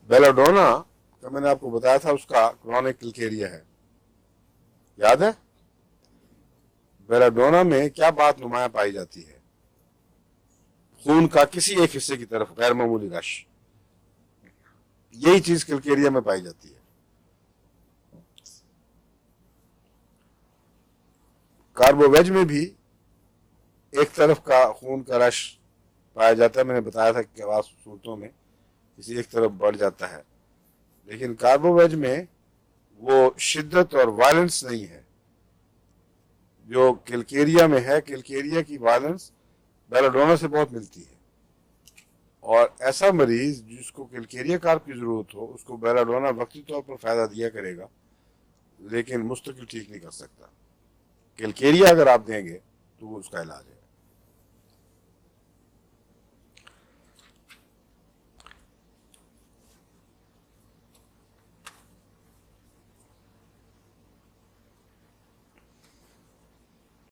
بیلاڈونا کا میں نے آپ کو بتایا تھا اس کا کرونک کلکیریا ہے، یاد ہے؟ بیلاڈونا میں کیا بات نمایاں پائی جاتی ہے؟ خون کا کسی ایک حصے کی طرف غیر معمولی رش، یہی چیز کلکیریا میں پائی جاتی ہے۔ کاربوویج میں بھی ایک طرف کا خون کا رش پایا جاتا ہے، میں نے بتایا تھا کہ بعض صورتوں میں کسی ایک طرف بڑھ جاتا ہے، لیکن کاربوویج میں وہ شدت اور وائلنس نہیں ہے جو کلکیریا میں ہے۔ کلکیریا کی وائلنس بیلاڈونا سے بہت ملتی ہے، اور ایسا مریض جس کو کلکیریا کارب کی ضرورت ہو اس کو بیلاڈونا وقتی طور پر فائدہ دیا کرے گا، لیکن مستقل ٹھیک نہیں کر سکتا۔ کلکیریا اگر آپ دیں گے تو وہ اس کا علاج ہے۔